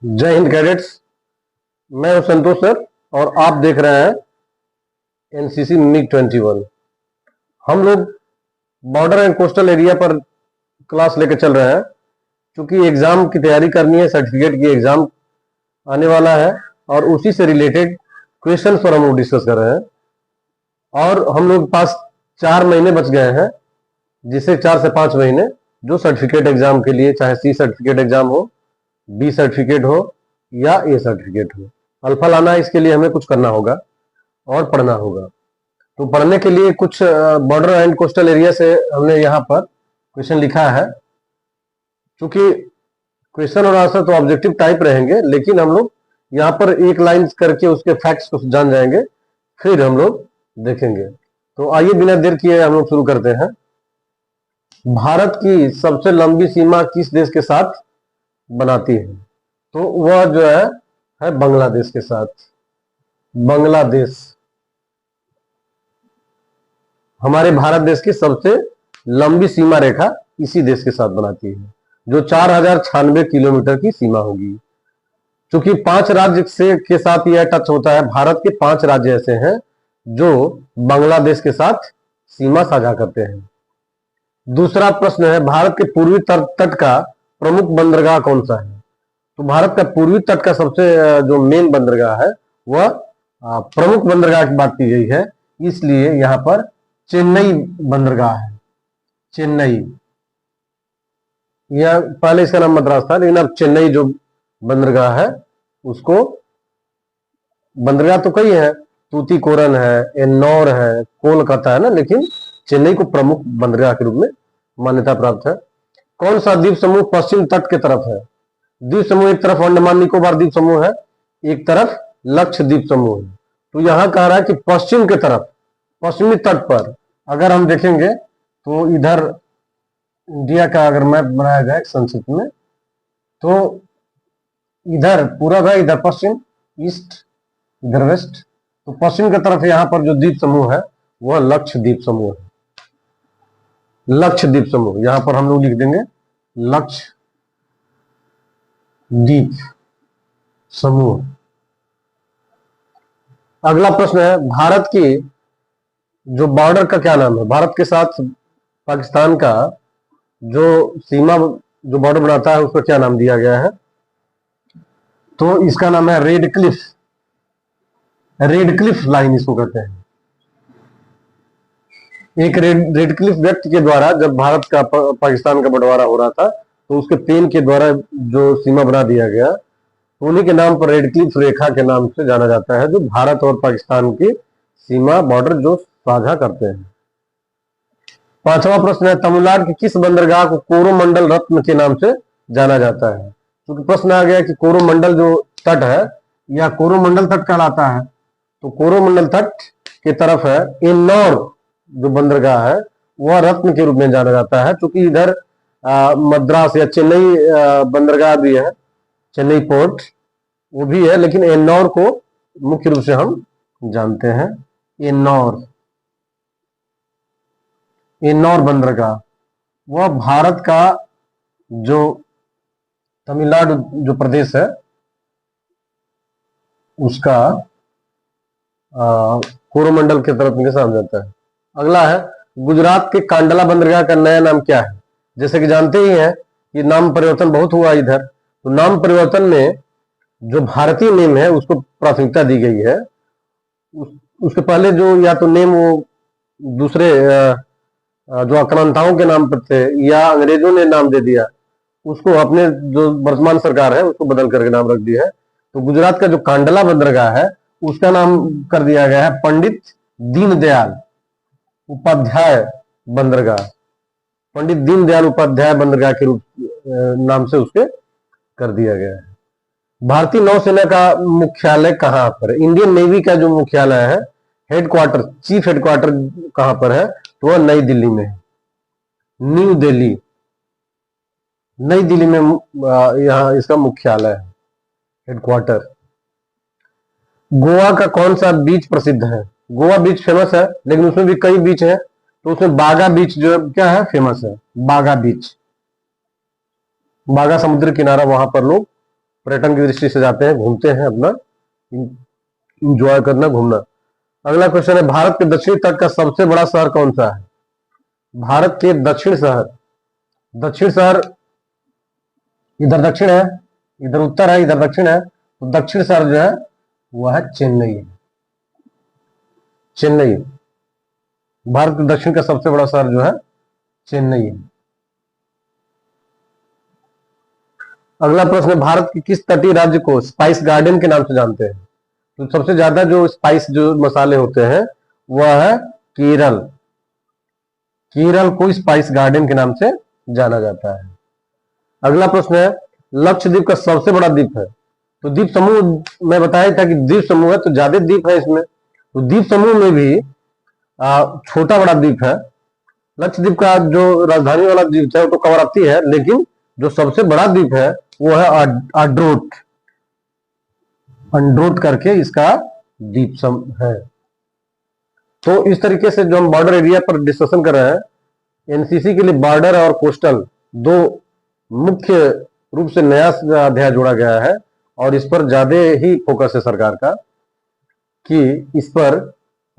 जय हिंद कैडेट्स। मैं हूं संतोष सर और आप देख रहे हैं एनसीसी मिग 21। हम लोग बॉर्डर एंड कोस्टल एरिया पर क्लास लेकर चल रहे हैं। क्योंकि एग्जाम की तैयारी करनी है, सर्टिफिकेट की एग्जाम आने वाला है और उसी से रिलेटेड क्वेश्चन पर हम लोग डिस्कस कर रहे हैं। और हम लोग के पास 4 महीने बच गए हैं, जिसे 4 से 5 महीने जो सर्टिफिकेट एग्जाम के लिए, चाहे सी सर्टिफिकेट एग्जाम हो, बी सर्टिफिकेट हो या ए सर्टिफिकेट हो, अल्फा लाना है। इसके लिए हमें कुछ करना होगा और पढ़ना होगा। तो पढ़ने के लिए कुछ बॉर्डर एंड कोस्टल एरिया से हमने यहाँ पर क्वेश्चन लिखा है। क्योंकि क्वेश्चन और आंसर तो ऑब्जेक्टिव टाइप रहेंगे, लेकिन हम लोग यहाँ पर एक लाइन करके उसके फैक्ट्स को जान जाएंगे, फिर हम लोग देखेंगे। तो आइए बिना देर किए हम लोग शुरू करते हैं। भारत की सबसे लंबी सीमा किस देश के साथ बनाती है? तो वह जो है बांग्लादेश के साथ। बांग्लादेश हमारे भारत देश की सबसे लंबी सीमा रेखा इसी देश के साथ बनाती है, जो 4096 किलोमीटर की सीमा होगी। क्योंकि 5 राज्य से के साथ यह टच होता है। भारत के 5 राज्य ऐसे हैं जो बांग्लादेश के साथ सीमा साझा करते हैं। दूसरा प्रश्न है, भारत के पूर्वी तट का प्रमुख बंदरगाह कौन सा है? तो भारत का पूर्वी तट का सबसे जो मेन बंदरगाह है वह प्रमुख बंदरगाह की बात की गई है, इसलिए यहां पर चेन्नई बंदरगाह है। चेन्नई, यह पहले इसका नाम मद्रास था, लेकिन अब चेन्नई जो बंदरगाह है उसको, बंदरगाह तो कई है, तूतीकोरन है, एन्नौर है, कोलकाता है ना, लेकिन चेन्नई को प्रमुख बंदरगाह के रूप में मान्यता प्राप्त है। कौन सा द्वीप समूह पश्चिम तट के तरफ है? द्वीप समूह एक तरफ अंडमान निकोबार द्वीप समूह है, एक तरफ लक्षद्वीप समूह है। तो यहां कह रहा है कि पश्चिम के तरफ, पश्चिमी तट पर अगर हम देखेंगे तो इधर इंडिया का अगर मैप बनाया जाए संक्षिप्त में, तो इधर पूरब है, इधर पश्चिम, ईस्ट, इधर वेस्ट। तो पश्चिम की तरफ यहां पर जो द्वीप समूह है वह लक्षद्वीप समूह है। लक्षद्वीप समूह यहां पर हम लोग लिख देंगे लक्षद्वीप समूह। अगला प्रश्न है, भारत की जो बॉर्डर का क्या नाम है? भारत के साथ पाकिस्तान का जो सीमा, जो बॉर्डर बनाता है, उसको क्या नाम दिया गया है? तो इसका नाम है red Cliff. Red Cliff line इसको कहते हैं। एक रेड क्लिफ व्यक्ति के द्वारा जब भारत का पाकिस्तान का बंटवारा हो रहा था, तो उसके पेन के द्वारा जो सीमा बना दिया गया, तो उन्हीं के नाम पर रेड क्लिफ रेखा के नाम से जाना जाता है, जो भारत और पाकिस्तान की सीमा बॉर्डर जो साझा करते हैं। पांचवा प्रश्न है, तमिलनाडु की किस बंदरगाह को कोरोमंडल रत्न के नाम से जाना जाता है? क्योंकि प्रश्न आ गया कि कोरोमंडल जो तट है या कोरोमंडल तट कहलाता है, तो कोरोमंडल तट की तरफ है एन्नौर जो बंदरगाह है वह रत्न के रूप में जाना जाता है। क्योंकि इधर मद्रास या चेन्नई बंदरगाह भी है, चेन्नई पोर्ट वो भी है, लेकिन एन्नौर को मुख्य रूप से हम जानते हैं। एन्नौर, एन्नौर बंदरगाह वह भारत का जो तमिलनाडु जो प्रदेश है उसका कोरोमंडल की तरफ के साथ जाता है। अगला है, गुजरात के कांडला बंदरगाह का नया नाम क्या है? जैसे कि जानते ही हैं कि नाम परिवर्तन बहुत हुआ इधर, तो नाम परिवर्तन में जो भारतीय नेम है उसको प्राथमिकता दी गई है। उसके पहले जो या तो नेम वो दूसरे जो आक्रांताओं के नाम पर थे या अंग्रेजों ने नाम दे दिया, उसको अपने जो वर्तमान सरकार है उसको बदल करके नाम रख दिया है। तो गुजरात का जो कांडला बंदरगाह है उसका नाम कर दिया गया है पंडित दीनदयाल उपाध्याय बंदरगाह। पंडित दीनदयाल उपाध्याय बंदरगाह के रूप नाम से उसके कर दिया गया है। भारतीय नौसेना का मुख्यालय कहां पर है? इंडियन नेवी का जो मुख्यालय है, हेडक्वार्टर, चीफ हेडक्वार्टर कहां पर है? तो वह नई दिल्ली में है। न्यू दिल्ली, नई दिल्ली में यहां इसका मुख्यालय है, हेडक्वार्टर। गोवा का कौन सा बीच प्रसिद्ध है? गोवा बीच फेमस है, लेकिन उसमें भी कई बीच है। तो उसमें बागा बीच जो क्या है, फेमस है। बागा बीच, बागा समुद्र किनारा, वहां पर लोग पर्यटन की दृष्टि से जाते हैं, घूमते हैं, अपना इंजॉय करना, घूमना। अगला क्वेश्चन है, भारत के दक्षिणी तट का सबसे बड़ा शहर कौन सा है? भारत के दक्षिण शहर, इधर दक्षिण है, इधर उत्तर है, इधर दक्षिण है, तो दक्षिण शहर जो है वह है चेन्नई है। चेन्नई, भारत के दक्षिण का सबसे बड़ा शहर जो है चेन्नई है। अगला प्रश्न, भारत के किस तटीय राज्य को स्पाइस गार्डन के नाम से जानते हैं? तो सबसे ज्यादा जो स्पाइस जो मसाले होते हैं वह है केरल। केरल को स्पाइस गार्डन के नाम से जाना जाता है। अगला प्रश्न है, लक्षद्वीप का सबसे बड़ा द्वीप है। तो द्वीप समूह मैं बताया था कि द्वीप समूह है तो ज्यादा द्वीप है इसमें, तो द्वीप समूह में भी छोटा बड़ा द्वीप है। लक्षद्वीप का जो राजधानी वाला द्वीप है वो तो कवरत्ती है, लेकिन जो सबसे बड़ा द्वीप है वो है अंड्रोट करके इसका द्वीप सम है। तो इस तरीके से जो हम बॉर्डर एरिया पर डिस्कशन कर रहे हैं, एनसीसी के लिए बॉर्डर और कोस्टल दो मुख्य रूप से नया अध्याय जोड़ा गया है, और इस पर ज्यादा ही फोकस है सरकार का कि इस पर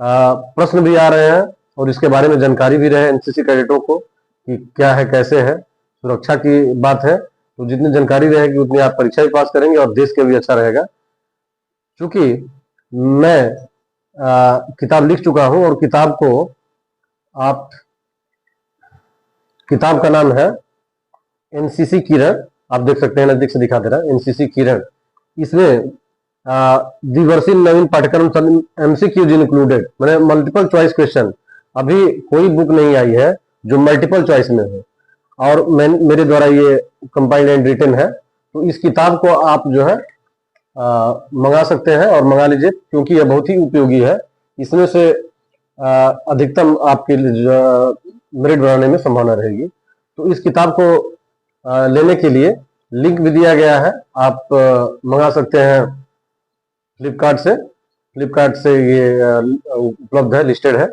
प्रश्न भी आ रहे हैं और इसके बारे में जानकारी भी रहे एनसीसी कैडेटों को कि क्या है, कैसे है। सुरक्षा की बात है तो जितनी जानकारी रहेगी उतनी आप परीक्षा भी पास करेंगे और देश के भी अच्छा रहेगा। क्योंकि मैं किताब लिख चुका हूं और किताब का नाम है एनसीसी किरण। आप देख सकते हैं, नजदीक से दिखा दे रहा है, एनसीसी किरण। इसमें द्विवर्षीय नवीन पाठ्यक्रम एमसीक्यूज इंक्लूडेड, मैंने मल्टीपल चॉइस क्वेश्चन, अभी कोई बुक नहीं आई है जो मल्टीपल चॉइस में है, और मेरे द्वारा ये कंपाइल्ड एंड रिटन है। तो इस किताब को आप जो है मंगा सकते हैं और मंगा लीजिए, क्योंकि यह बहुत ही उपयोगी है। इसमें से अधिकतम आपके मेरिट बनाने में संभावना रहेगी। तो इस किताब को लेने के लिए लिंक भी दिया गया है, आप मंगा सकते हैं फ्लिपकार्ट से ये उपलब्ध है, लिस्टेड है।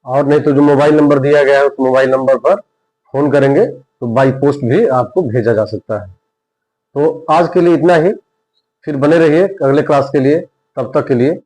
और नहीं तो जो मोबाइल नंबर दिया गया है उस मोबाइल नंबर पर फोन करेंगे तो बाई पोस्ट भी आपको भेजा जा सकता है। तो आज के लिए इतना ही, फिर बने रहिए अगले क्लास के लिए, तब तक के लिए